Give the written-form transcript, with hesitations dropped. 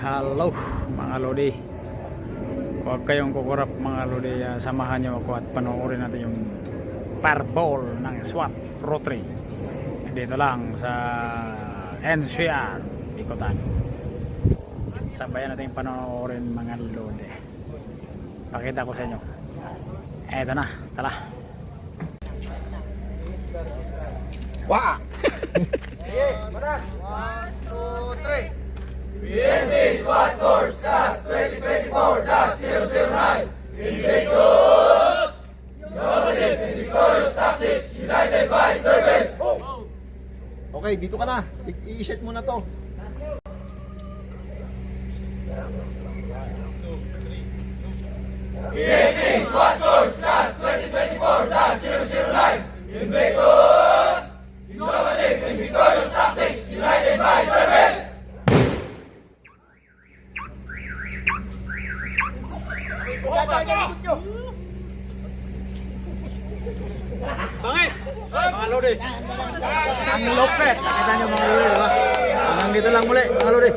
Hello mga lodi. Huwag kayong kukurap mga lodi. Samahan nyo ako at panoorin natin yung parball ng SWAT Rotary. Dito lang sa NCR Ikutan. Sabayan natin yung panoorin mga lodi. Pakita ko sa inyo. Eto na, tala. Wah! 1, 2, 3. PNP SWAT Course Class 2024-009 Invictus Innovative and Victorious Tactics United by Service. Okay, dito ka na. I-set mo na to. PNP SWAT Course Class 2024-009 Invictus Innovative and Victorious Tactics United by Service. Bangis! Mga lodi. Ang lupet. Nakita nyo mga lodi, diba? Hanggang dito lang muli mga lodi.